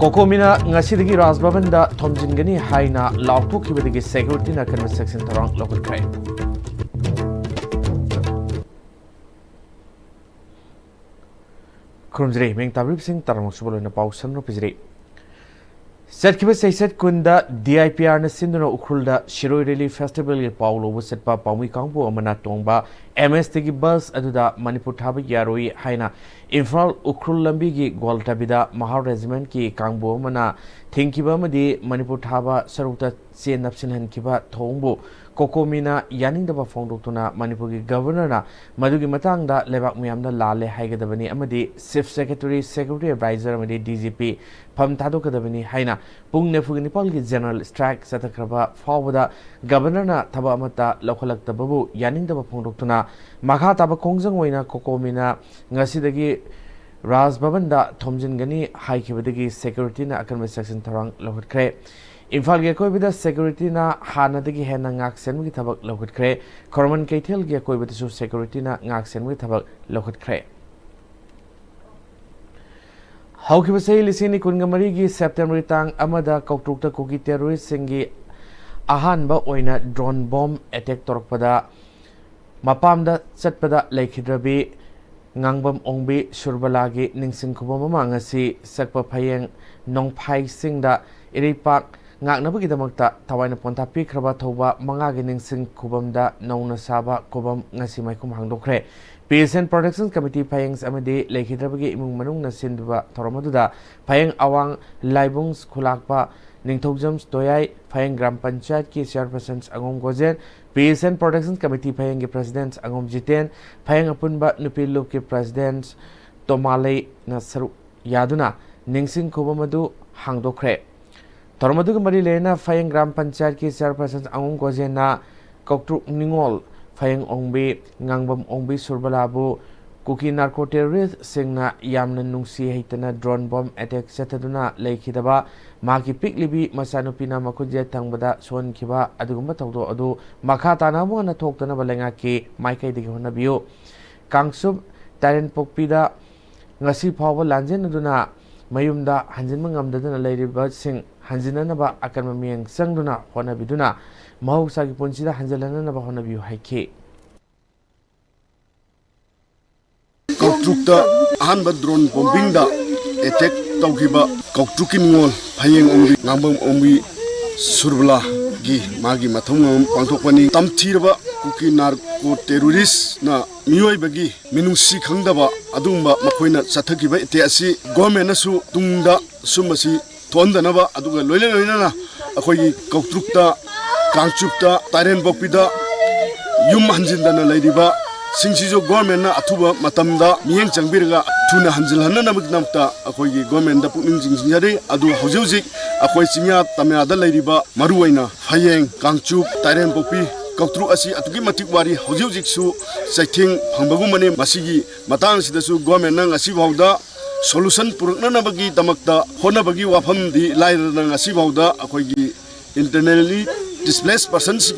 Kokomina ngasidagi Rajbhavanda thomjingani haina lauthokibadagi security na kan section tharang lokal krai. Kurumjri meng tabrib sing tarang subolo na pau samro pijri. Setkiba seiset kunda DIPR na sinduna ukhulda Shiroi Rally Festival ge paulo setpa paumi kangbu amana tongba MS tegi bus aduda Manipur thaba yaroi haina Imphal ukhul lambi gi Goltabida Mahar Regiment ki kangbu amana thingkiba amadi Manipur thaba sarukta chen napsin hankiba thongbu Kokomina yaningdaba phongdoktuna Manipur gi governor na madugi matangda lebak miyamda lale haigadabani amadi Chief Secretary Security Advisor amadi DGP pham thadokadabani haina pung nefugni gi general strike satakraba fawada governor na thaba amata lokhalaktababu yaningdaba phongdoktuna makha taba kongjang oina Kokomina ngasidagi Rajbhavanda thomjingani haikibadagi security na akan section tharang lokhre Imphal ge koibida security na hanadagi hena ngak senmugi thabak lokhre Korman Keitel ge koibida su security na ngak senmugi thabak lokhre Haukiba sei lisini kungamari gi September tang amada kautrukta kogi terrorist singi ahanba oina drone bomb attack torokpada mapamda chatpada laikhidrabi ngangbam ongbi surbalagi ningsing khubam mangasi sakpa phayeng nongphai singda iripak ngaknabagi damakta tawaina ponta pikraba thoba mangagi ningsing khubamda nongna saba khubam ngasi maikum hangdokre Peace and Protection Committee Payings Amade Laikhidrabagi imung manung na sinduba thoramaduda Payeng awang laibungs khulakpa Ningthogjams Toyai Payeng Gram Panchayat ki chairpersons Angom Gojen Peace and Protection Committee Payeng ki presidents Angom Jiten Payeng apunba Nupilub ki presidents Tomalei na saru yaduna Ningsing Kubamadu hangdokre Thoramaduga mari lena Payeng Gram Panchayat ki chairpersons Angom Gojen na Koktruk Ningol Payeng ongbi ngangbam ongbi surbalabu kuki narco terrorist singna yamna nungsi haitana drone bomb attack setaduna laikhidaba maki piklibi masanupina makuje tangbada son khiba adugumba tawdo adu makha tanamu na thoktana balenga ki maikai digi hona biyo kangsub taren pokpida ngasi phawa lanjen aduna mayumda hanjinma ngamdaduna leiriba sing hanjinanaba akanma mieng sangduna hona biduna mahusagi punsida hanjalananaba hona biyo haike Kautrukta ahanba drone bombing da attack tawkiba Kautruk Ningol Phayeng ongbi ngambam ongbi surbala gi magi mathong pangthokpani tamthirba kuki narco terrorist na miyoi bagi minungsi khangdaba adumba makoina chathakiba ite asi government nasu tungda sumasi thondanaba aduga loilena na akhoi Kautrukta Kangchupta Taren Bokpida yum hanjindana leiriba Singsijo government na athuba matamda miyeng changbirga thuna hanjilhanna namuknamta akhoi government da pukning jingjari adu hojeuji akhoi chingya tamya da leiriba maruwaina Phayeng Kangchup Taren Bokpi Kautruk asi atugi matik wari hojeuji su saithing phangbagumane masigi matang sidasu government na ngasi bauda solution purukna nabagi damakta hona bagi wafam di lairana ngasi bauda akhoi gi internally displaced persons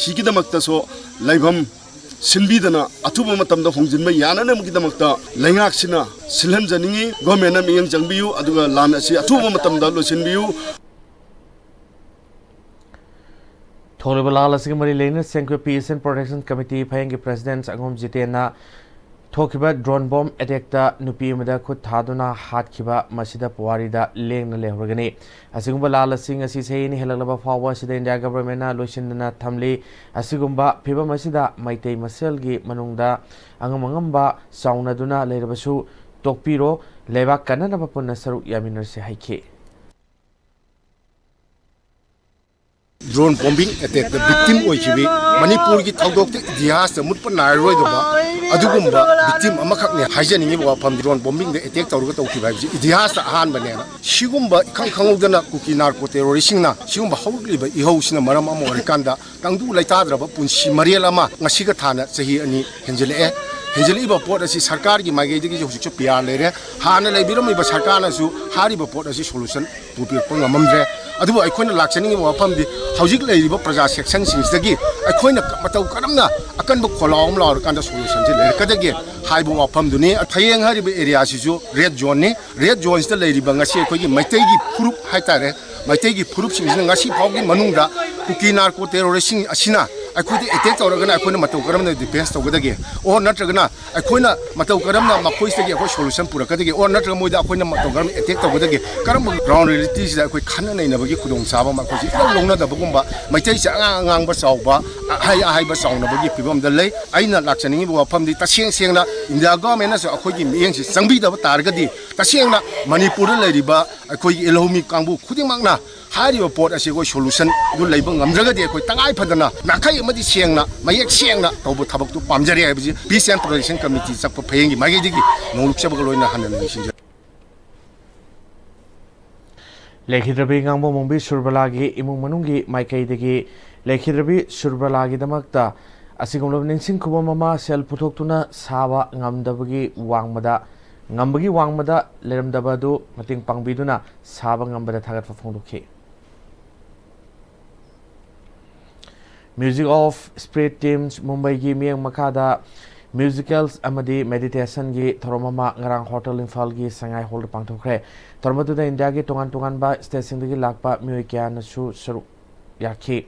higi damakta so laibam Sinbidana atuba matamda hongjinma yanana mugidamagta laingaksina silhanjaningi government miyang jangbiyu aduga lan asi atuba matamda losinbiyu Thoribala Lasigmari Lane Senkwe Peace and Protection Committee Phayeng ki presidents Angom Jitena Thokiba drone bomb attack da nupi amada khut thaduna hatkhiba masida puarida lengna lehorgani asigumba lala sing asi seini helaglaba fawa sida India government na loisindana thamli asigumba phiba masida maitei masel gi manungda angamangamba saunaduna leirabasu tokpiro leba kanana bapunna saru yaminarse haike Drone bombing attack the victim oichibi Manipur ki thawdok te idias mutpa nairoi doba adugumba victim amakhakne haijaningi wa pham drone bombing de attack tawruga tawki bai idias ta ahan banena sigumba khangudana kuki narco terrorist na sigumba hawliba ihausina maram amo rekanda tangdu laitadraba punsi marial ama ngasiga thana chahi ani henjele Henjeliba port asi sarkar ki mage gi hojik piar lere hana leibiram iba sarkar na su hariba port asi solution tu pir pang amamre ꯑꯗꯨꯕꯨ ꯑꯩꯈꯣꯏꯅ ꯂꯥꯛꯆꯅꯤꯡꯉꯤꯕ ꯋꯥꯐꯝꯗꯤ ꯍꯧꯖꯤꯛ ꯂꯩꯔꯤꯕ ꯄ꯭ꯔꯖꯥ ꯁꯦꯛꯁꯟꯁꯤꯡꯁꯤꯗꯒꯤ ꯑꯩꯈꯣꯏꯅ ꯃꯇꯧ ꯀꯔꯝꯅ ꯑꯀꯟꯕ ꯈꯣꯜꯂꯥꯎ ꯑꯃ ꯂꯥꯎꯔꯀꯥꯟꯗ ꯁꯣꯂꯨꯁꯟꯁꯤ ꯂꯩꯔꯛꯀꯗꯒꯦ ꯍꯥꯏꯕ ꯋꯥꯐꯝꯗꯨꯅꯤ ꯍꯌꯦꯡ ꯍꯥꯏꯔꯤꯕ ꯑꯦꯔꯤꯌꯥꯁꯤꯁꯨ ꯔꯦꯗ ꯖꯣꯟꯅꯤ ꯔꯦꯗ ꯖꯣꯟꯁꯤꯗ ꯂꯩꯔꯤꯕ ꯉꯁꯤ ꯑꯩꯈꯣꯏꯒꯤ ꯃꯩꯇꯩꯒꯤ ꯐꯨꯔꯨꯞ ꯍꯥꯏꯇꯥꯔꯦ ꯃꯩꯇꯩꯒꯤ ꯐꯨꯔꯨꯞꯁꯤꯡꯁꯤꯅ ꯉꯁꯤ ꯐꯥꯎꯒꯤ ꯃꯅꯨꯡꯗ ꯀꯨꯀꯤ ꯅꯥꯔꯀꯣ ꯇꯦꯔꯣꯔꯤꯁꯁꯤꯡ ꯑꯁꯤꯅ ꯑꯩꯈꯣꯏꯗ ꯑꯦꯇꯦꯛ ꯇꯧꯔꯒꯅ ꯑꯩꯈꯣꯏꯅ ꯃꯇꯧ ꯀꯔꯝꯅ ꯗꯤꯐꯦꯟꯁ ꯇꯧꯒꯗꯒꯦ ꯑꯣꯔ ꯅꯠꯇ꯭ꯔꯒꯅ ꯑꯩꯈꯣꯏꯅ ꯃꯇꯧ ꯀꯔꯝꯅ ꯃꯈꯣꯏꯁꯤꯗꯒꯤ ꯑꯩꯈꯣꯏ ꯁꯣꯂꯨꯁꯟ ꯄꯨꯔꯛꯀꯗꯒꯦ ꯑꯣꯔ ꯅꯠꯇ꯭ꯔꯒ ꯃꯣꯏꯗ ꯑꯩꯈꯣꯏꯅ ꯃꯇꯧ ꯀꯔꯝꯅ ꯑꯦꯇꯦꯛ ꯇꯧꯒꯗꯒꯦ ꯀꯔꯝꯕ ꯒ꯭ꯔꯥꯎꯟ ꯔꯤꯌꯦꯂꯤꯇꯤꯁꯤꯗ ꯑꯩꯈꯣꯏ ꯈꯟꯅ ꯅꯩꯅꯕꯒꯤ ꯈꯨꯗꯣꯡꯆꯥꯕ ꯑꯃ ꯑꯩꯈꯣꯏꯁꯤ ꯏꯂꯧ ꯂꯧꯅꯗꯕꯒꯨꯝꯕ ꯃꯩꯇꯩꯁꯦ ꯑꯉꯥꯡꯕ ꯆꯥꯎꯕ ꯑꯍꯩ ꯑꯍꯩꯕ ꯆꯥꯎꯅꯕꯒꯤ ꯐꯤꯕꯝꯗ ꯂꯩ ꯑꯩꯅ ꯂꯥꯛꯆꯅꯤꯡꯉꯤꯕ ꯋꯥꯐꯝꯗꯤ ꯇꯁꯦꯡ ꯁꯦꯡꯅ ꯏꯟꯗꯤꯌꯥ ꯒꯣꯔꯃꯦꯟꯅꯁꯨ ꯑꯩꯈꯣꯏꯒꯤ ꯃꯤꯠꯌꯦꯡꯁꯤ ꯆꯪꯕꯤꯗꯕ ꯇꯥꯔꯒꯗꯤ ꯇꯁꯦꯡꯅ ꯃꯅꯤꯄꯨꯔꯗ ꯂꯩꯔꯤꯕ ꯑꯩꯈꯣꯏꯒꯤ ꯏꯜꯍꯧꯃꯤ ꯀꯥꯡꯕꯨ ꯈꯨꯗꯤꯡꯃꯛꯅ ꯍꯥꯏꯔꯤꯕ ꯄꯣꯠ ꯑꯁꯤ ꯑꯩꯈꯣꯏ ꯁꯣꯂꯨꯁꯟ ꯑꯗꯨ ꯂꯩꯕ ꯉꯝꯗ꯭ꯔꯒꯗꯤ ꯑꯩꯈꯣꯏ ꯇꯉꯥꯏ ꯐꯗꯅ ꯅꯥꯈꯩ ꯑꯃꯗꯤ ꯁꯦꯡꯅ ꯃꯌꯦꯛ ꯁꯦꯡꯅ ꯇꯧꯕ ꯊꯕꯛꯇꯨ ꯄꯥꯝꯖꯔꯦ ꯍꯥꯏꯕꯁꯤ ꯄꯤꯁ ꯑꯦꯟड ꯄ꯭ꯔꯣꯇꯦꯛꯁꯟ ꯀꯃꯤꯇꯤ ꯆꯠꯄ ꯐꯌꯦꯡꯒꯤ ꯃꯥꯏꯀꯩꯗꯒꯤ ꯅꯣꯡꯂꯨꯛꯆꯕꯒ ꯂꯣꯏꯅ ꯍꯟꯅ ꯅꯤꯡꯁꯤꯡꯖꯔꯤ ꯂꯩꯈꯤꯗ꯭ꯔꯕꯤ ꯉꯥꯡꯕ ꯃꯣꯡꯕꯤ ꯁꯨꯔꯕꯂꯥꯒꯤ ꯏꯃꯨꯡ ꯃꯅꯨꯡꯒꯤ ꯃꯥꯏꯀꯩꯗꯒꯤ ꯂꯩꯈꯤꯗ꯭ꯔꯕꯤ ꯁꯨꯔꯕꯂꯥꯒꯤꯗꯃꯛꯇ ꯑꯁꯤꯒꯨꯝꯂꯕ ꯅꯤꯡꯁꯤꯡ ꯈꯨꯕꯝ ꯑꯃ ꯁꯦꯜ ꯄꯨꯊꯣꯛꯇꯨꯅ ꯁꯥꯕ ꯉꯝꯕꯒꯤ ꯋꯥꯡꯃꯗ ꯂꯩꯔꯝꯗꯕ ꯑꯗꯨ ꯃꯇꯦꯡ ꯄꯥꯡꯕꯤꯗꯨꯅ ꯁꯥꯕ ꯉꯝꯕꯗ ꯊꯥꯒꯠꯄ ꯐꯣꯡꯗꯣꯛꯈꯤ ꯃ꯭ꯌꯨꯖꯤꯛ ꯑꯣꯐ ꯁ꯭ꯄꯤꯔꯤꯠ ꯇꯤꯝꯁ ꯃꯨꯝꯕꯩꯒꯤ ꯃꯤꯠꯌꯦꯡ ꯃꯈꯥꯗ म्यूजिकल्स अमदी मेडिटेशन की थौरम अमा ngarang होटल इम्फाल की संगाई हॉल पांथोखरे थौरम अदुदा इंडिया की तोंगान तोंगानबा स्टेटसिंगदगी लाकपा मियोय क्यानसु सरुक याखी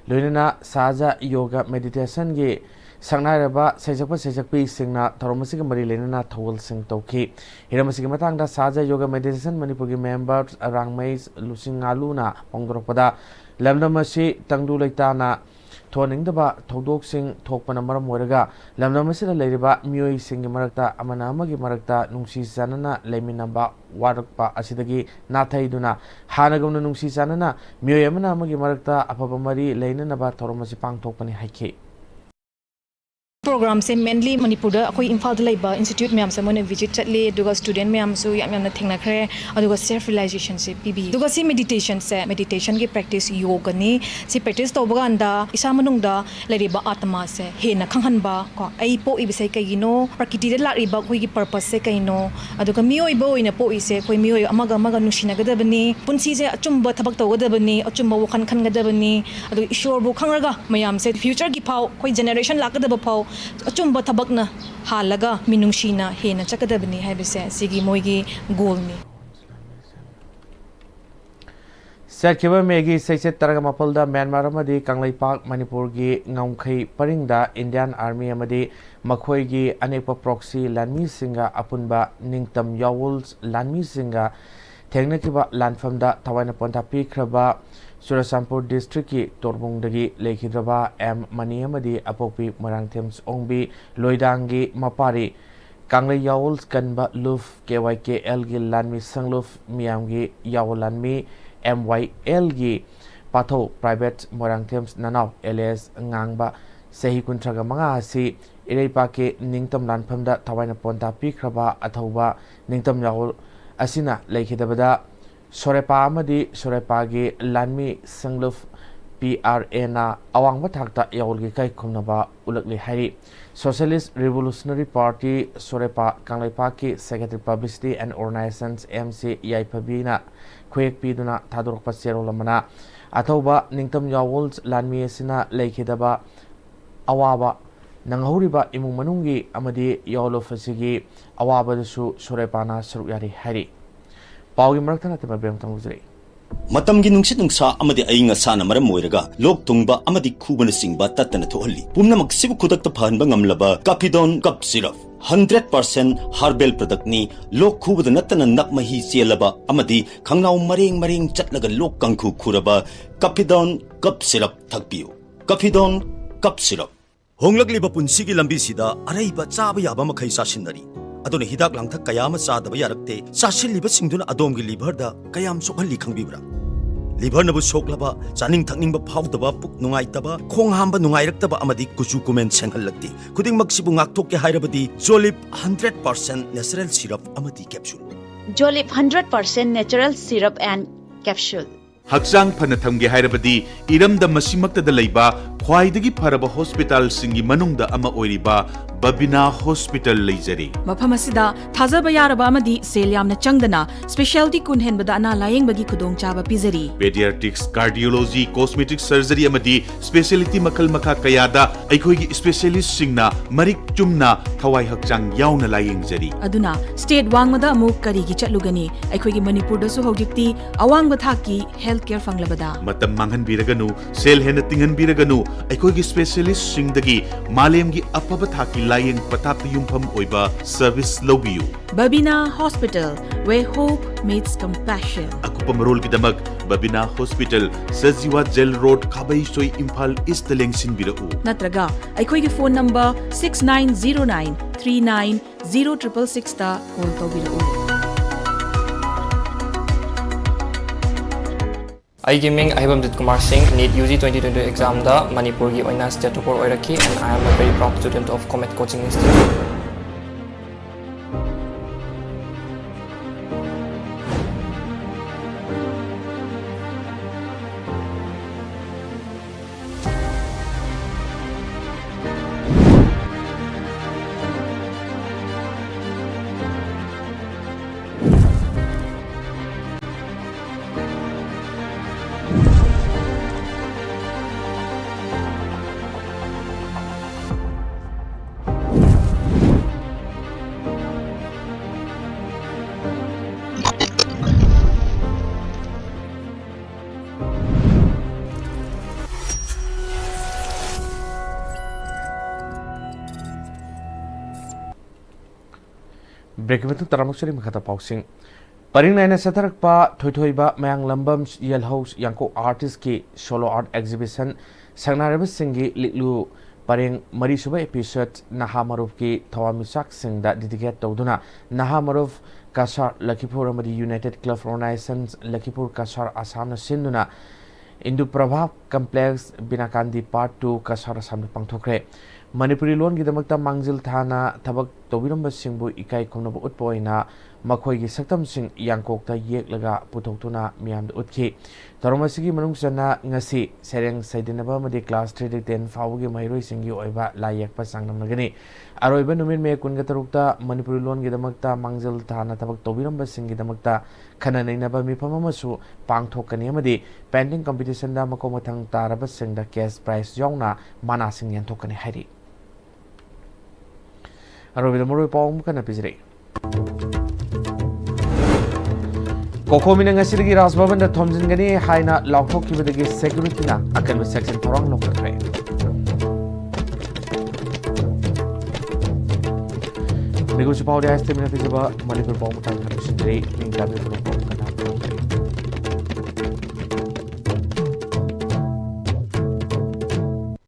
लोइनना साजा योगा मेडिटेशन की संगनायरबा सैजकपी सिंगना थौरम असिग मरी लेनना थौल सिंग तौखी हिरम असिग मतांगदा साजा योगा मेडिटेशन मणिपुर की मेंबर्स रांगमेस लुसिंगालुना पोंगदोरपदा लमदम असि तंगदु लेताना थोनिंगदबा थौदोकसिंग थोकपना मरम ओइरगा लमदम असिदा लेरिबा मियोयसिंग मरक्ता अमना अमगी मरक्ता नुंसी जानना लेमिनबा वारकपा असिदगी नाथैदुना हानगुमना नुंसी जानना मियोय अमना अमगी मरक्ता अफबा मरी लेननबा थौरमसि पांगथोकपनि हाइखे प्रोग्राम से मेनली मणिपुर अखोई इम्फाल लेबा इंस्टीट्यूट मैम से मोने विजिट चले दुगा स्टूडेंट मैम सु यामना थेंगनाखरे अदुगा सेल्फ रियलाइजेशन से पीबी दुगा सी मेडिटेशन की प्रैक्टिस योग नि सी प्रैक्टिस तोबगांदा इसा मनुंगदा लेरिबा आत्मा से हेना खंगहनबा को आई पो इबसे कइनो प्रकृति दे लारिबा खोई की पर्पस से कइनो अदुगा मियोइबो ओइना पो इसे खोई मियोइ अमगा अमगा नुसिनागदबनी पुंसी से अचुंबा थबक तोगदबनी अचुंबा वखन खनगदबनी अदु ईश्वरबु खंगरगा मयाम से फ्यूचर की फाव खोई जनरेशन लाकदब फाव अचुंबा थबकना हालगा मिनुंगशीना हेना चकदबनी हाइबसे सिगी मोइगी गोलनी सरकेबा मेगी सैसे तरगा मपलदा म्यांमार अमदी कांगलैपाक मणिपुर की ngौखै परिंगदा इंडियन आर्मी अमदी मखोइगी अनेक प्रॉक्सी लानमी सिंगा अपुनबा निंगतम यावुल्स लानमी सिंगा थेंगनकिबा लानफमदा थवाइना पोंथा पिख्रबा चुराचांदपुर डिस्ट्रिक्ट की तोरबुंगदगी लेखिद्रबा एम मनी अमदी अपोपी मोरांगथेम्स ओंगबी लोइदांगी मपारी कांगलै यावुल्स कनबा लुफ KYKL की लानमी संगलुफ मियामगी यावुलानमी MYL की पाथो प्राइवेट मोरांगथेम्स ननाव LS ngang सही कुंट्रगा मंगा असि इरेपा के निंगतम लानफमदा थवाइना पोंता पिख्रबा अथौबा निंगतम यावुल असिना लेखिदबदा सोरेपा अमदी सोरेपागी लानमी संगलुफ PRA ना अवांग थाकता यावुलगी कै खुमनबा उलगली हारी सोशलिस्ट रिवोल्यूशनरी पार्टी सोरेपा कांगलैपा की secretary publicity and organisations MC याइफबीना खुएक पीदुना थादोरपा चेरोलमना अथौबा निंगतम यावुल्स लानमी असिना लेखिदबा अवाबा नंगहौरिबा इमुंग मनुंगी अमदी यावुलफसिगी अवाबदसु सोरेपाना सरुक यारी हारी पावगी मरक्तना तम बेम तंगुजरे मतमगी नुंगसित नुंगसा अमदी अइंग असाना मरम मोइरगा लोक तुंगबा अमदी खुबन सिंगबा तत्तना थोहल्ली पुमनमक सिबु खुदकता फहनबा ngamlaba काफिडोन कप सिरप 100% हर्बल प्रोडक्ट नि लोक खुबद नत्तना नकमही चेलबा अमदी खंगनाउ मरेंग चटलगा लोक कंखु खुरबा काफिडोन कप सिरप थकपियो काफिडोन कप सिरप होंगलगलिबा पुंसिगी लंबीसिदा अरैबा चाबा याबा मखै सासिनदरी अदुन हिदाक लांथक कयाम चादब यारक्ते चासिलिबा सिंगदुना अदोमगी लिभरदा कयाम सोखल्ली खंगबिब्रा लिभर नबु सोखलबा चानिंग थकनिंगबा फावदबा पुक नुंगाइतबा खोंग हांबा नुंगाइरक्तबा अमदी कुचु कुमेन सेंगहल्लक्ति खुदिंगमक सिबु ngakthokke हाइरबदी जोलिप 100% नेचुरल सिरप अमदी कैप्सूल जोलिप 100% natural syrup and capsule Hakchang phana thamge hairabadi iramda masimaktada leiba khwaidagi pharaba hospital singi manungda ama oiriba Babina Hospital leijari. Mafam asida thajaba yaraba amadi sel yamna changdana specialty kun henbada ana layeng bagi khudong chaba pizari. Pediatrics, cardiology, cosmetic surgery amadi specialty makal makha kayada aikhoigi specialist singna marik chumna thawai hakchang yauna layeng jari. Aduna state wangmada amuk karigi chatlugani aikhoigi Manipur da su hojikti awang bathaki healthcare fanglabada. Matam manghan biraganu sel hena tinghan biraganu aikhoigi specialist singdagi malemgi apaba thaki layeng patak yumpham oiba service lobiyu. Babina Hospital, where hope meets compassion. Akupa marol kidamak Babina Hospital, Sajiwa Jail Road, Kabai Soi Imphal East Lengsin birau. Natraga aikhoigi phone number 6909 390666 ta call tawbirau. Gaming Ahibamjit Kumar Singh, NEET UG 2022 exam da Manipur gi oina state topper oiraki, and I am a very proud student of Comet Coaching Institute. Break में तो तरामुक्सरी में खाता पाउसिंग purring नाइना सतरक पा थोइथोइबा मयांग लंबम यल हाउस यांको आर्टिस्ट की सोलो आर्ट एग्जीबिशन संगनारब सिंगी लिलु परिंग मरीसुबा एपिसोड नहा मरुफ की थवामिसाक सिंगदा डेडिकेट तौदुना नहा मरुफ कासार लखीपुर अमदी united club organisations Lakhipur Cachar Assam सिंधुना Indu प्रभाव complex बिनाकांदी part 2 Kasar Assam पांगथोखरे Manipuri loan की दमकता मांगजिल थाना थबक तोबिरंब सिंबु इकाई खोनब उत्पोइना मखोइगी सक्तम सिंग यांकोकता येकलगा पुथोक्तुना मियामद उत्खि तरोमसिगी मनुंगसना ngasi sereng saidinaba madi class 3 to 10 फावगी महिरोइ सिंगी ओइबा लायकपा सांगनमगनि अरोइबा नुमिन may कुनगा तरुकता Manipuri loan की दमकता मांगजिल थाना थबक तोबिरंब सिंगी दमकता खननैनबा मिफम अमसु पांगथोकनि अमदी पेंटिंग कंपटीशन दा मको मथंग तारबा सिंगदा कैश प्राइस यावना माना सिंग यंथोकनि हाइरि अरोबिदा मोरोइ पावम कना पिजरे कोखोमिना ngasiगी राजभवन दा थोमजिनगनि हाइना लाउथोखिबदगी सेक्युरिटीना अकलबा सेक्शन थोरंग लोकथ्रे निगुसि पावदे आस्ते मिना पिजबा मणिपुर पावम तांग खनसिद्रे निंगाबि